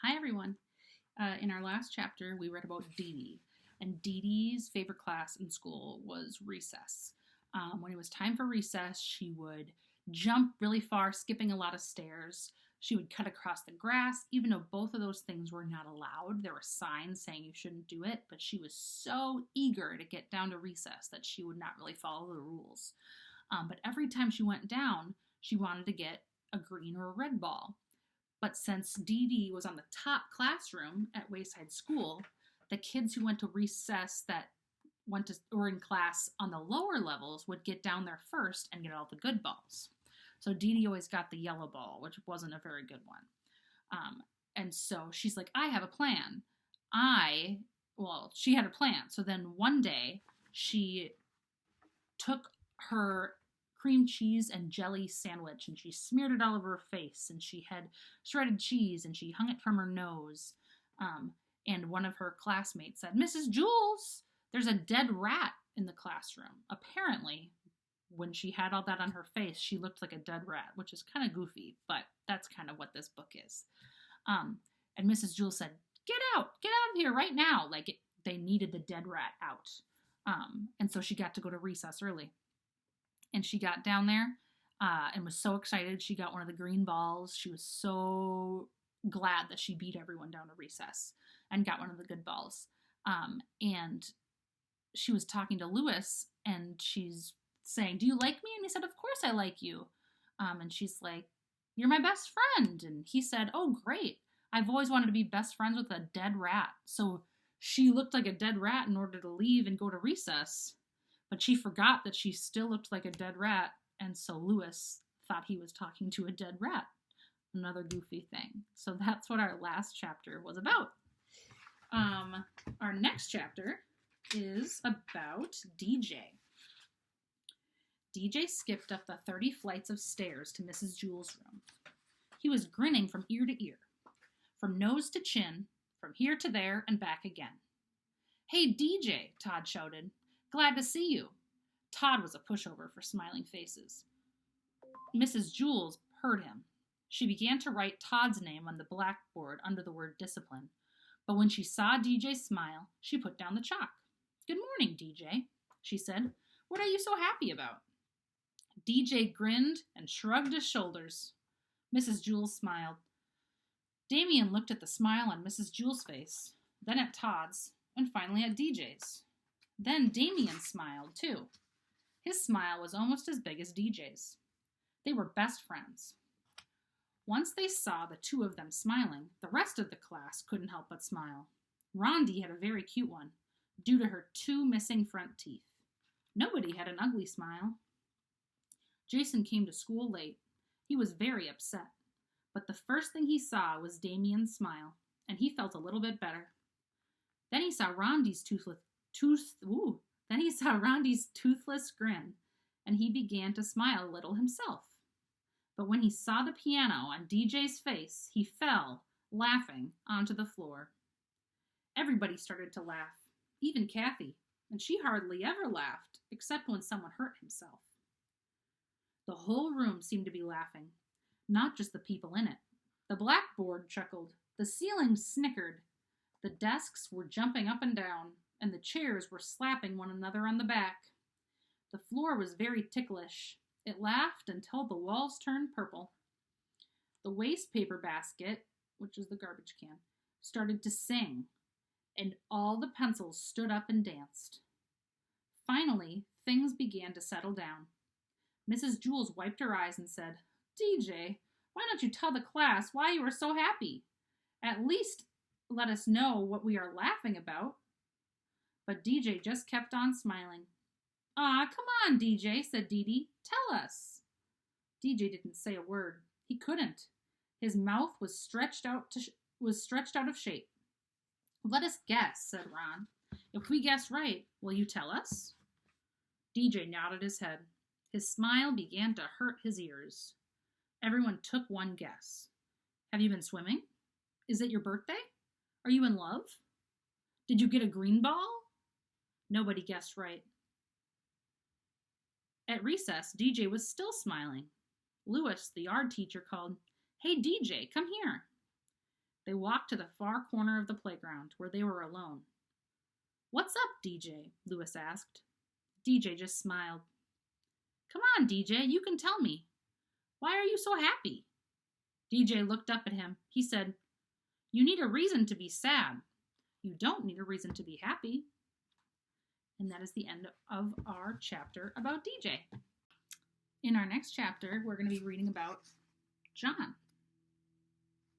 Hi, everyone. In our last chapter, we read about Dee Dee, and Dee Dee's favorite class in school was recess. When it was time for recess, she would jump really far, skipping a lot of stairs. She would cut across the grass, even though both of those things were not allowed. There were signs saying you shouldn't do it, but she was so eager to get down to recess that she would not really follow the rules. But every time she went down, she wanted to get a green or a red ball. But since Dee Dee was on the top classroom at Wayside School, the kids who went to recess that were in class on the lower levels would get down there first and get all the good balls. So Dee Dee always got the yellow ball, which wasn't a very good one. And so she's like, I have a plan. She had a plan. So then one day she took her cream cheese and jelly sandwich and she smeared it all over her face, and she had shredded cheese and she hung it from her nose. And one of her classmates said, Mrs. Jules, there's a dead rat in the classroom. Apparently, when she had all that on her face, she looked like a dead rat, which is kind of goofy, but that's kind of what this book is. And Mrs. Jules said, get out of here right now. They needed the dead rat out. And so she got to go to recess early. And she got down there and was so excited. She got one of the green balls. She was so glad that she beat everyone down to recess and got one of the good balls. And she was talking to Lewis, and she's saying, do you like me? And he said, of course I like you. And she's like, you're my best friend. And he said, oh, great. I've always wanted to be best friends with a dead rat. So she looked like a dead rat in order to leave and go to recess. But she forgot that she still looked like a dead rat, and so Lewis thought he was talking to a dead rat. Another goofy thing. So that's what our last chapter was about. Our next chapter is about DJ. DJ skipped up the 30 flights of stairs to Mrs. Jules' room. He was grinning from ear to ear, from nose to chin, from here to there and back again. Hey, DJ, Todd shouted. Glad to see you. Todd was a pushover for smiling faces. Mrs. Jules heard him. She began to write Todd's name on the blackboard under the word discipline. But when she saw DJ smile, she put down the chalk. Good morning, DJ, she said. What are you so happy about? DJ grinned and shrugged his shoulders. Mrs. Jules smiled. Damien looked at the smile on Mrs. Jules' face, then at Todd's, and finally at DJ's. Then Damien smiled, too. His smile was almost as big as DJ's. They were best friends. Once they saw the two of them smiling, the rest of the class couldn't help but smile. Rondi had a very cute one, due to her 2 missing front teeth. Nobody had an ugly smile. Jason came to school late. He was very upset. But the first thing he saw was Damien's smile, and he felt a little bit better. Then he saw Rondi's toothless grin, and he began to smile a little himself. But when he saw the piano on DJ's face, he fell, laughing, onto the floor. Everybody started to laugh, even Kathy, and she hardly ever laughed, except when someone hurt himself. The whole room seemed to be laughing, not just the people in it. The blackboard chuckled, the ceiling snickered, the desks were jumping up and down, and the chairs were slapping one another on the back. The floor was very ticklish. It laughed until the walls turned purple. The waste paper basket, which is the garbage can, started to sing, and all the pencils stood up and danced. Finally, things began to settle down. Mrs. Jules wiped her eyes and said, DJ, why don't you tell the class why you are so happy? At least let us know what we are laughing about. But DJ just kept on smiling. Aw, come on, DJ, said Dee Dee. Tell us. DJ didn't say a word. He couldn't. His mouth was stretched out of shape. Let us guess, said Ron. If we guess right, will you tell us? DJ nodded his head. His smile began to hurt his ears. Everyone took one guess. Have you been swimming? Is it your birthday? Are you in love? Did you get a green ball? Nobody guessed right. At recess, DJ was still smiling. Lewis, the art teacher, called, Hey, DJ, come here. They walked to the far corner of the playground where they were alone. "What's up, DJ?" Lewis asked. DJ just smiled. "Come on, DJ, you can tell me. Why are you so happy?" DJ looked up at him. He said, "You need a reason to be sad. You don't need a reason to be happy." And that is the end of our chapter about DJ. In our next chapter, we're going to be reading about John.